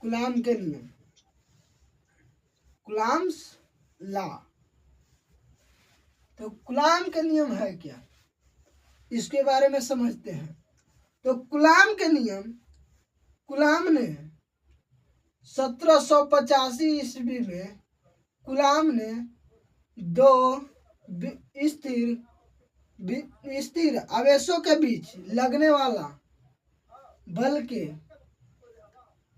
Coulomb के नियम, coulombs law. तो कूलाम के नियम है क्या, इसके बारे में समझते हैं। तो कूलाम के नियम, कूलाम ने 1785 ईस्वी में कूलाम ने दो स्थिर आवेशों के बीच लगने वाला बल के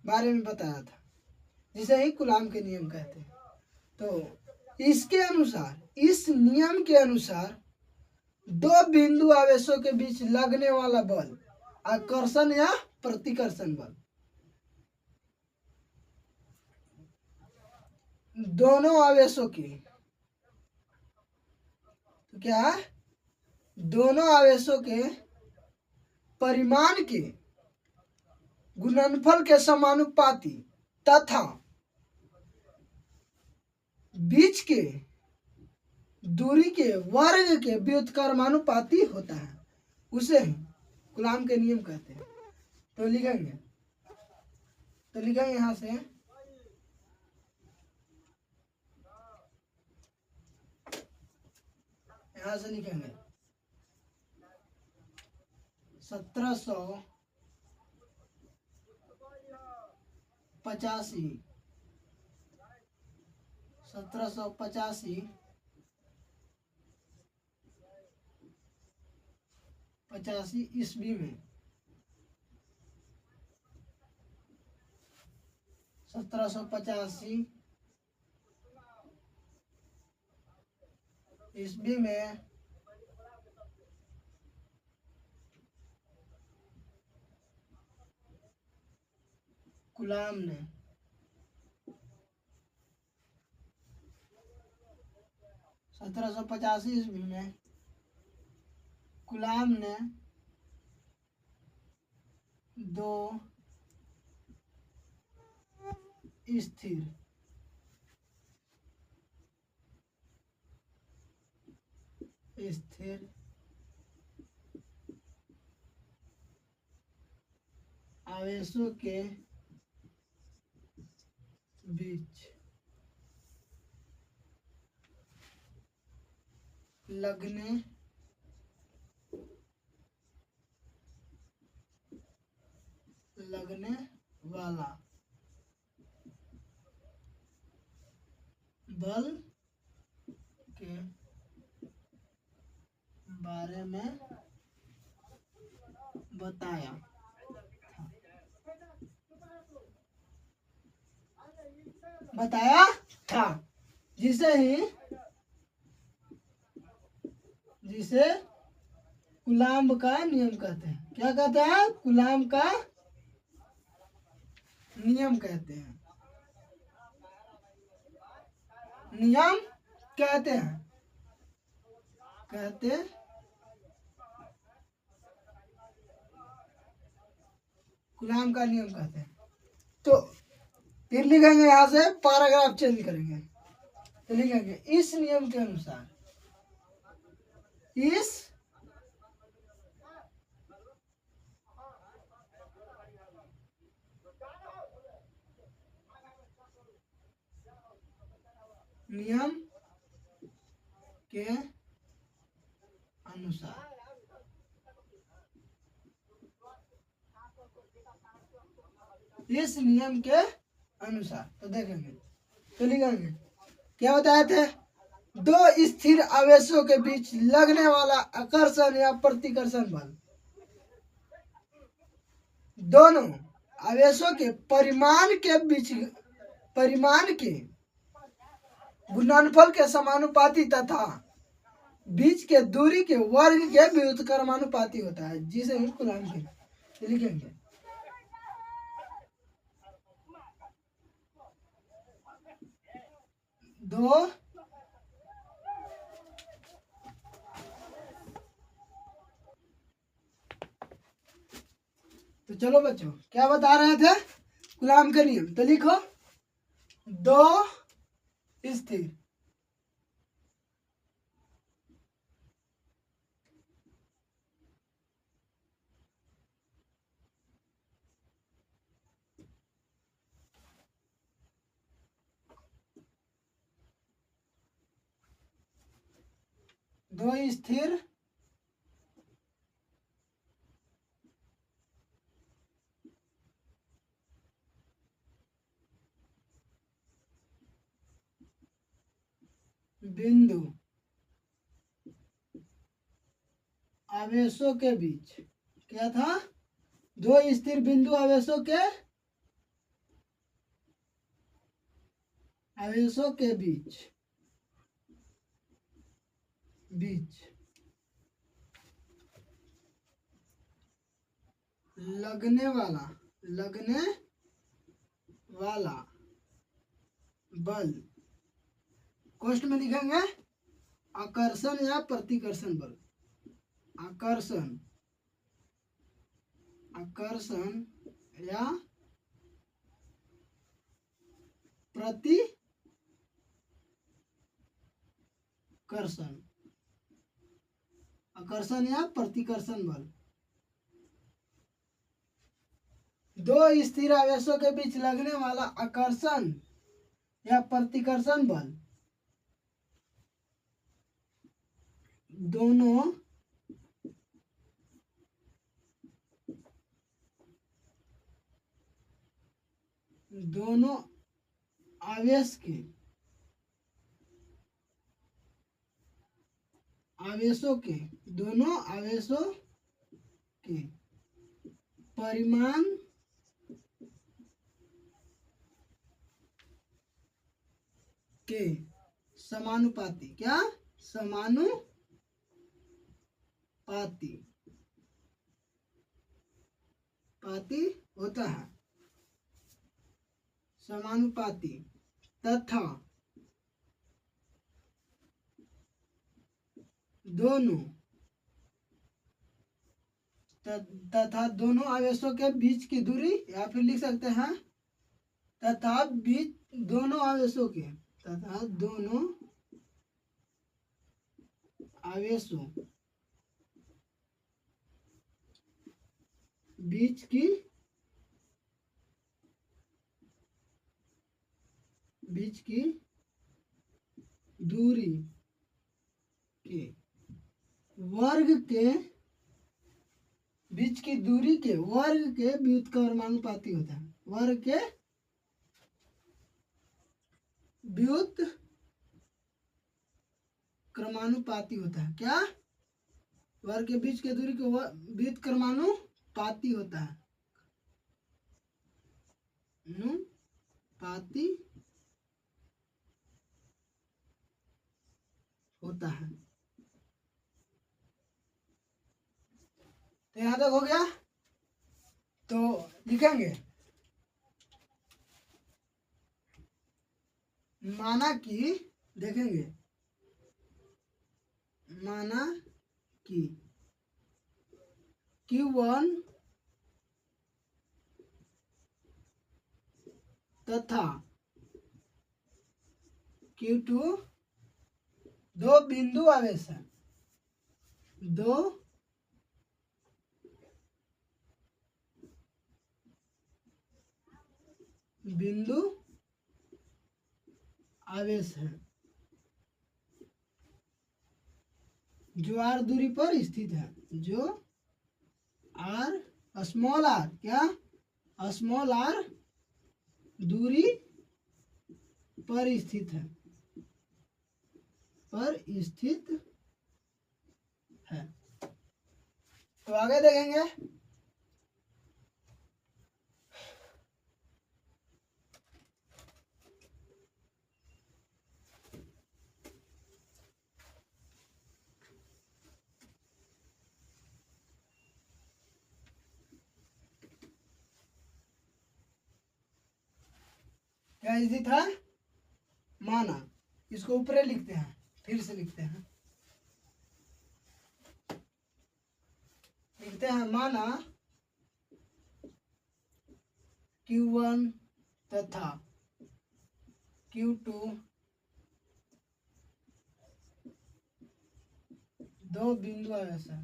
बारे में बताया था, जिसे ही कूलाम के नियम कहते हैं। तो इसके अनुसार, इस नियम के अनुसार दो बिंदु आवेशों के बीच लगने वाला बल आकर्षण या प्रतिकर्षण बल, दोनों आवेशों की, तो क्या है, दोनों आवेशों के परिमाण के गुणनफल के समानुपाती तथा बीच के दूरी के वर्ग के व्युत्क्रमानुपाती होता है, उसे कूलाम के नियम कहते हैं। तो लिखेंगे यहां से, लिखेंगे 1785 ईस्वी में, 1785 ईस्वी में कूलाम ने 1785 ईस्वी में कूलाम ने दो स्थिर आवेशों के बीच लगने वाला बल के बारे में बताया था, जिसे कूलाम का नियम कहते हैं। क्या कहते हैं? कूलाम का नियम कहते हैं, नियम कहते हैं, कूलाम का नियम कहते हैं। तो फिर लिखेंगे, यहां से पैराग्राफ चेंज करेंगे, तो लिखेंगे इस नियम के अनुसार, इस नियम के अनुसार, इस नियम के अनुसार, तो देखेंगे, तो लिखेंगे क्या बताए थे, दो स्थिर आवेशों के बीच लगने वाला आकर्षण या प्रतिकर्षण बल दोनों आवेशों के परिमाण के गुणनफल के समानुपाती तथा बीच के दूरी के वर्ग के व्युत्क्रमानुपाती होता है, जिसे हम कूलाम के लिखेंगे। दो तो चलो बच्चों, क्या बता रहे थे कूलाम के नियम, तो लिखो दो स्थिर दो स्थिर बिंदु आवेशों के बीच, क्या था? दो स्थिर बिंदु आवेशों के बीच लगने वाला बल, कोष्ठ में लिखेंगे आकर्षण या प्रतिकर्षण बल। आकर्षण या प्रतिकर्षण, आकर्षण या प्रतिकर्षण बल। दो स्थिर आवेशों के बीच लगने वाला आकर्षण या प्रतिकर्षण बल दोनों आवेशों के परिमाण के समानुपाती, क्या? समानुपाती होता है, समानुपाती तथा दोनों आवेशों के बीच की दूरी, या फिर लिख सकते हैं तथा दोनों आवेशों बीच की दूरी के वर्ग के व्युत्क्रमानुपाती होता है। वर्ग के व्युत्क्रमानुपाती होता है, क्या? वर्ग के बीच के दूरी के व्युत्क्रमानुपाती होता है, अनुपाती होता है। तो यहां तक हो गया। तो लिखेंगे माना कि, देखेंगे माना कि Q1 तथा Q2 दो बिंदु आवेश है, जो r दूरी पर स्थित है, स्मॉल r, क्या? स्मॉल r दूरी पर स्थित है। तो आगे देखेंगे क्या स्थित है? माना, इसको ऊपर लिखते हैं, फिर से लिखते हैं माना Q1 तथा Q2 दो बिंदु आवेश है,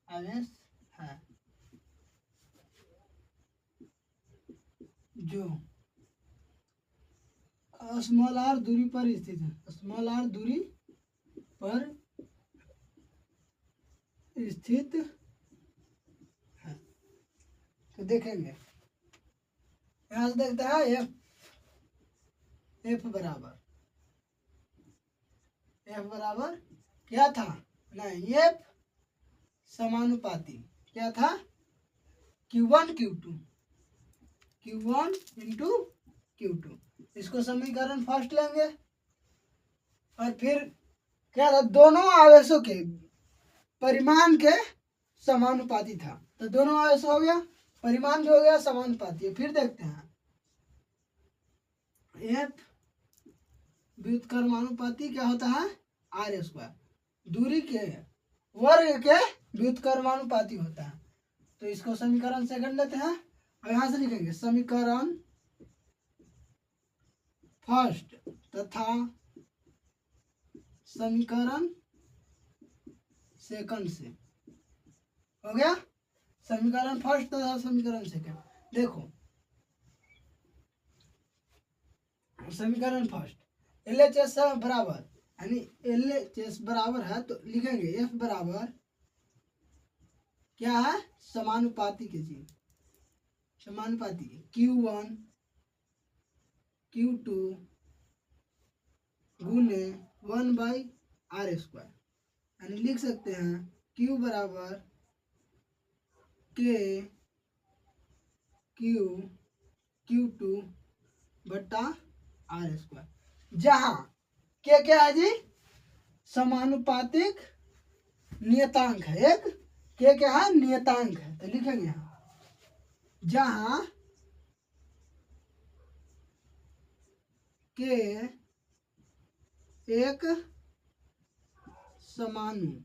आवेश है। जो स्मॉल आर दूरी पर स्थित है, स्मॉल आर दूरी पर स्थित है। तो देखेंगे यहां से देखते हैं एफ बराबर क्या था, नहीं एफ समानुपाती क्या था, Q1 इंटू Q2। इसको समीकरण फर्स्ट लेंगे और फिर क्या था, दोनों आवेशों के परिमाण के समानुपाती था, तो दोनों आवेश हो गया, परिमाण भी हो गया, समानुपाती। फिर देखते हैं एफ व्युत्क्रमानुपाती क्या होता है, आर स्क्वायर, दूरी के वर्ग के व्युत्क्रमानुपाती होता है। तो इसको समीकरण सेकंड लेते हैं और यहां से लिखेंगे समीकरण फर्स्ट तथा समीकरण सेकंड से। हो गया समीकरण फर्स्ट तथा समीकरण सेकंड। देखो समीकरण फर्स्ट LHS बराबर, यानी LHS बराबर है तो लिखेंगे F बराबर क्या है, समानुपाती के चीज, समानुपाती Q1 Q2 गुने 1/r², यानी लिख सकते हैं Q बराबर K Q2 बटा r², जहाँ K क्या है जी, समानुपातिक नियतांक है, एक K क्या है, नियतांक है। तो लिखेंगे यहाँ जहाँ K एक समानुपातिक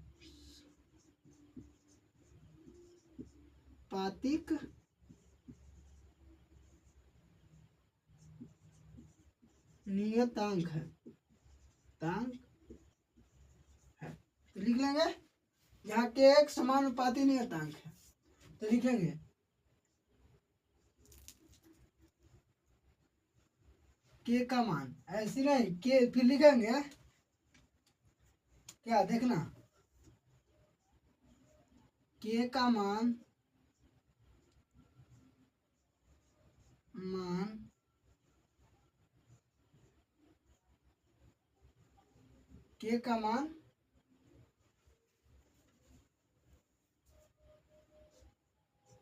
नियतांक है, तांक है। तो लिख लेंगे यहाँ के एक समानुपाती नियतांक है, तो लिखेंगे के का मान, ऐसी नहीं के, फिर लिखेंगे क्या, देखना के का मान के का मान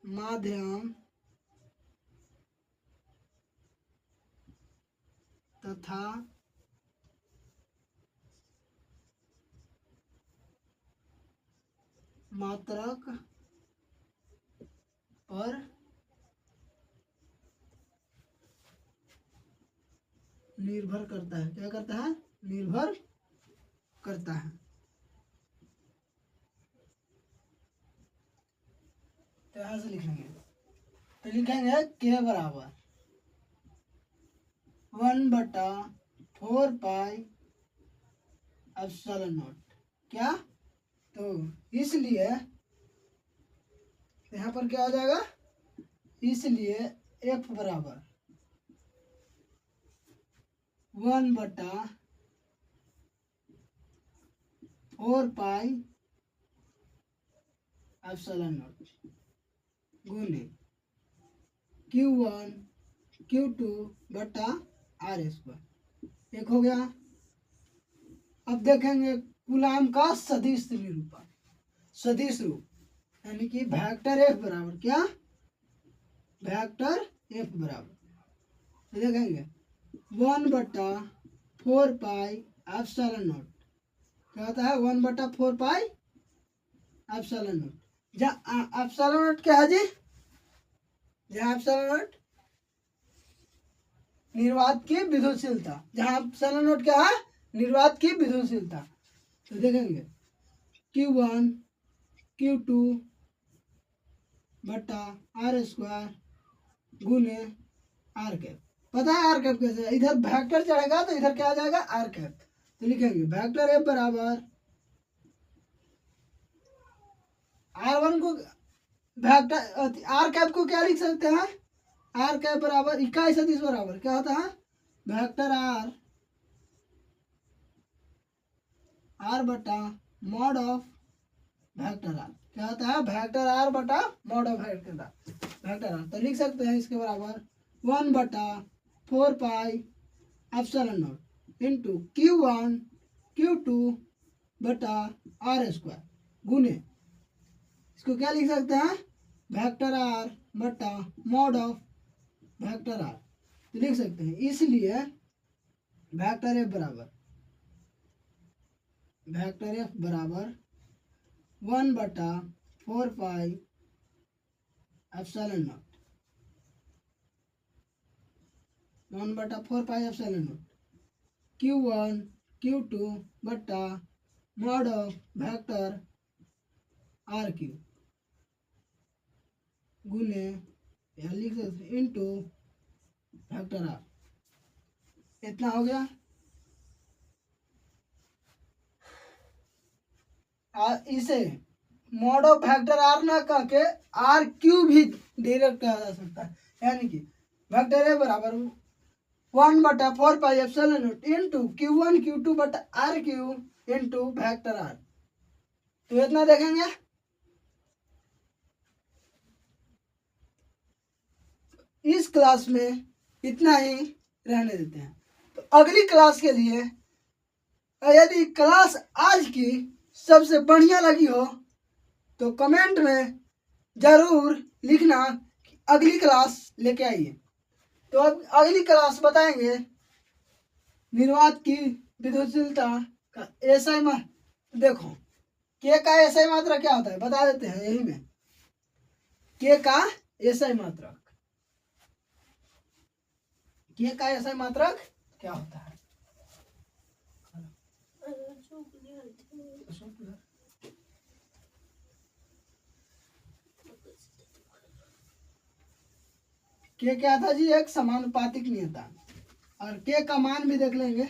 माध्यम तथा मात्रक पर निर्भर करता है। क्या करता है, निर्भर करता है। तो यहां से लिखेंगे, तो लिखेंगे के बराबर 1/4π∈0। क्या, तो इसलिए यहाँ पर क्या हो जाएगा, इसलिए F बराबर 1/4π∈0 गुने Q1 Q2 बटा r², एक हो गया। अब देखेंगे कूलाम का सदिश निरूपण, सदिश रूप, यानी कि वेक्टर F बराबर क्या, वेक्टर F बराबर, तो देखेंगे 1/4π∈0, क्या होता है 1/4π∈0, जहाँ एप्सिलॉन क्या है जी, जहाँ एप्सिलॉन निर्वात की विद्युतशीलता, जहाँ एप्सिलॉन क्या है, निर्वात की विद्युतशीलता। तो देखेंगे Q1 Q2 बटा r² गुने r²। पता है r² कैसे, इधर वेक्टर चढ़ेगा तो इधर क्या आ जाएगा, r²। तो लिखेंगे वेक्टर F बराबर r1 को, वेक्टर r² को क्या लिख सकते हैं, आर के बराबर इकाई सदिश बराबर क्या होता है, वेक्टर आर आर बटा मॉड ऑफ वेक्टर आर। क्या होता है, वेक्टर आर बटा मॉड ऑफ वेक्टर आर। तो लिख सकते हैं इसके बराबर 1/4 pi epsilon not into Q1 Q2 बटा आर स्क्वायर गुने, इसको क्या लिख सकते हैं, वेक्टर आर बटा मॉड ऑफ वेक्टर आर। तो लिख सकते हैं, इसलिए वेक्टर एफ बराबर 1/4 pi epsilon naught 1/4 pi epsilon naught Q1 Q2 बटा mod of vector R Q गुने, यहाँ लिख सकते हैं इंटू वेक्टर आर। इतना हो गया। इसे मॉड ऑफ वेक्टर आर ना कह के आर क्यू भी डायरेक्ट कहा जा सकता है, यानी कि वेक्टर ए बराबर 1/4 pi epsilon not into Q1 Q2 बटा R Q into vector R. तो इतना देखेंगे। इस क्लास में इतना ही रहने देते हैं। तो अगली क्लास के लिए, यदि क्लास आज की सबसे बढ़िया लगी हो तो कमेंट में जरूर लिखना कि अगली क्लास लेके आइए। तो अब अगली क्लास बताएंगे निर्वात की विद्युतशीलता का एसआई मात्रा। देखो के का एसआई मात्रा क्या होता है बता देते हैं, यही में के का एसआई मात्रक, के का एसआई मात्रक क्या होता है। के क्या था जी, एक समानुपातिक नियतांक, और के का मान भी देख लेंगे।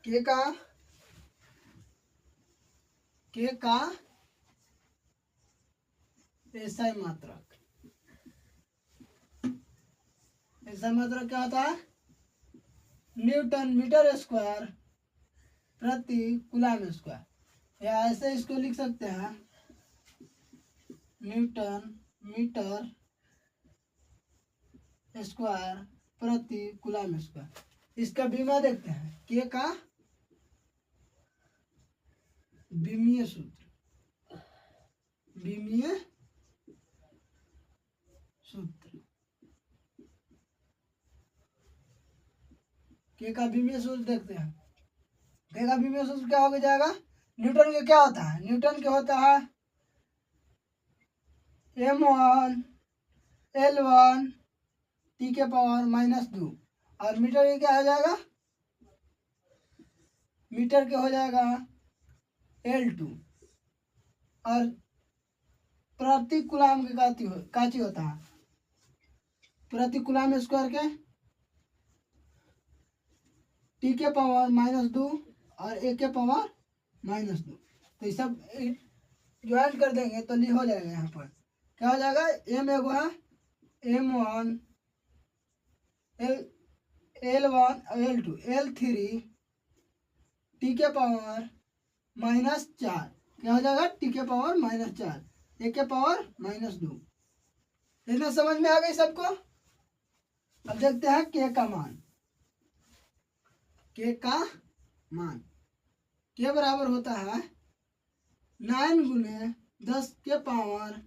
के का एसआई मात्रक, एसआई मात्रक क्या होता है, न्यूटन मीटर स्क्वायर प्रति कूलम स्क्वायर, या ऐसे इसको लिख सकते हैं न्यूटन मीटर स्क्वायर प्रति कूलम स्क्वायर। इसका बीमा देखते हैं, के का बीमीय सूत्र, बीमीय सूत्र, के का बीमीय सूत्र देखते हैं। के का बीमीय सूत्र क्या हो जाएगा, न्यूटन के क्या होता है, न्यूटन के होता है M1 L1 टी के पावर -2, और मीटर के क्या हो जाएगा, मीटर के हो जाएगा L2, और प्रति कूलम के काची होता है, प्रति कूलम स्क्वायर के टी के पावर -2 और ए के पावर -2। तो ये सब ज्वाइन कर देंगे तो हो जाएगा, यहाँ पर क्या हो जाएगा, एम एगो है M1 L1 L2 L3 T के पावर -4, क्या हो जाएगा, टी के पावर -4 ए के पावर -2। इतना समझ में आ गई सबको। अब देखते हैं के का मान, के का मान के बराबर होता है 9 × 10 के पावर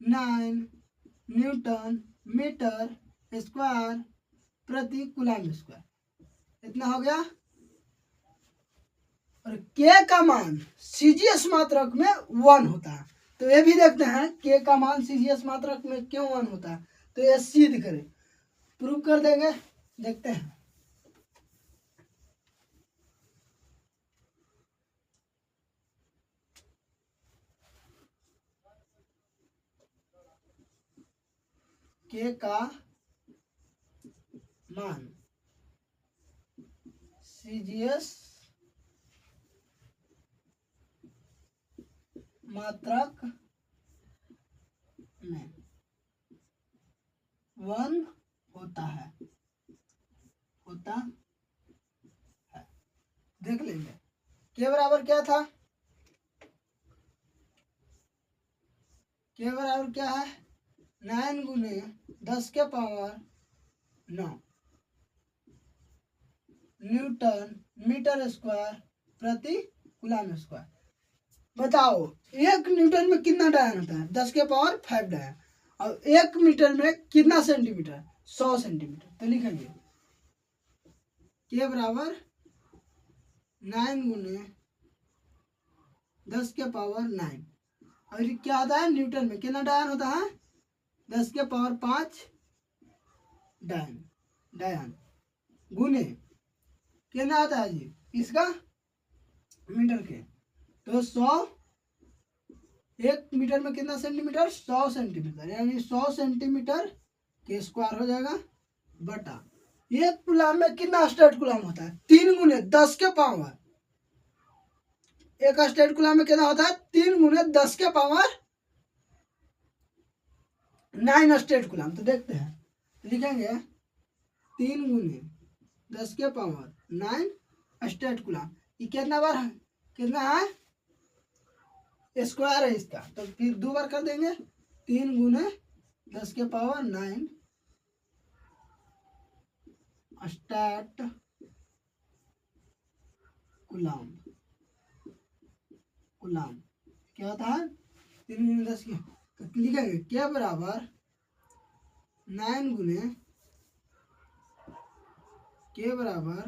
9 न्यूटन मीटर स्क्वायर प्रति कूलम स्क्वायर। इतना हो गया। और के का मान सीजीएस मात्रक में 1 होता है। तो ये भी देखते हैं के का मान सीजीएस मात्रक में क्यों 1 होता है। तो ये सिद्ध करें, प्रूव कर देंगे, देखते हैं। के का मान CGS मात्रक में 1 होता है देख लेंगे। के बराबर क्या था, के बराबर क्या है 9 गुने 10 के पावर 9 न्यूटन मीटर स्क्वायर प्रति कूलम स्क्वायर। बताओ 1 न्यूटन में कितना डायन होता है 10 के पावर 5 डायन, और 1 मीटर में कितना सेंटीमीटर 100 सेंटीमीटर। तो लिखेंगे के बराबर 9 गुने 10 के पावर 9, और ये क्या होता है न्यूटन में कितना डायन होता है 10 के पावर 5 डायन गुने कितना आता है जी इसका मीटर के, तो 100 1 मीटर में कितना सेंटीमीटर 100 सेंटीमीटर, यानी 100 सेंटीमीटर के स्क्वायर हो जाएगा बटा 1 कूलम में कितना स्टेट कूलम होता है 3 गुने 10 के पावर, एक स्टेट कूलम में कितना होता है 3 गुने 10 के पावर 9 स्टेट कूलम। तो देखते हैं, लिखेंगे 3 गुने 10 के पावर 9 स्टेट कूलम। ये कितना बार है कितना है स्क्वायर है इसका, तो फिर 2 बार कर देंगे 3 गुने 10 के पावर 9 स्टेट कूलम क्या होता है 3 गुने 10 के, तो लिखेंगे क्या बराबर 9 गुने के बराबर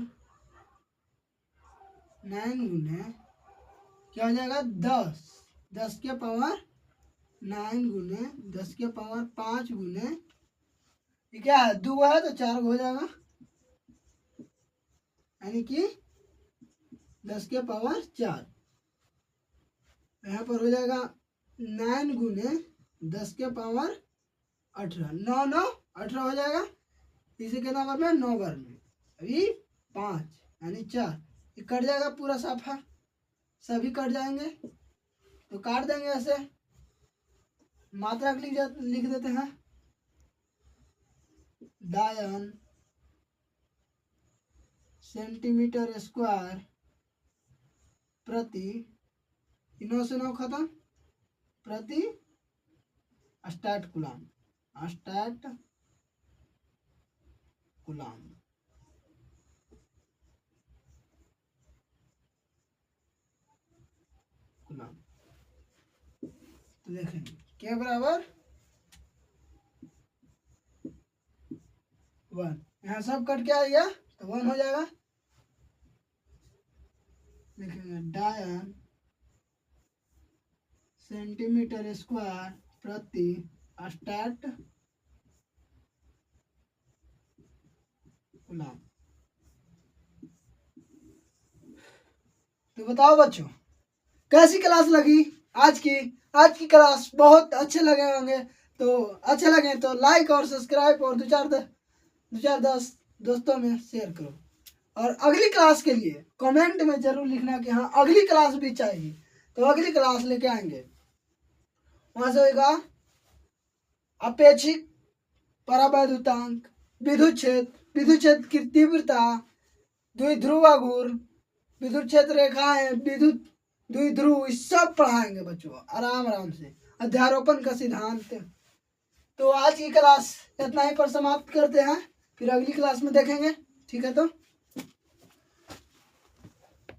9 गुने क्या हो जाएगा 10 के पावर 9 गुने 10 के पावर 5 गुने ये क्या है 2 है तो 4 हो जाएगा, यानी कि 10 के पावर 4। यहाँ पर हो जाएगा 9 गुने 10 के पावर 18 9 18 हो जाएगा, इसे कितना बार में 9 बार में, अभी 5 यानी 4 ये कट जाएगा पूरा साफा, सभी कट जाएंगे तो काट देंगे ऐसे, मात्रक लिख देते हैं डायन सेंटीमीटर स्क्वायर प्रति 9 से 9 खत्म प्रति स्टेट कूलम तो देखेंगे के बराबर 1, यहाँ सब कट के आ गया तो 1 हो जाएगा। लिखेंगे डायन सेंटीमीटर स्क्वायर प्रति स्टेट कूलम। तो बताओ बच्चों कैसी क्लास लगी आज की क्लास बहुत अच्छे लगे होंगे, तो अच्छे लगे तो लाइक और सब्सक्राइब और 2-4 दोस्तों में शेयर करो, और अगली क्लास के लिए कमेंट में जरूर लिखना कि हाँ अगली क्लास भी चाहिए, तो अगली क्लास लेके आएंगे। वहां से होगा अपेक्षिक परावैद्युतांक, विद्युत क्षेत्र की तीव्रता, द्विध्रुव आघूर्ण, विद्युत क्षेत्र रेखाएं, विद्युत द्विध्रुव सब पढ़ाएंगे बच्चों आराम से, अध्यारोपण का सिद्धांत। तो आज की क्लास इतना ही पर समाप्त करते हैं, फिर अगली क्लास में देखेंगे, ठीक है। तो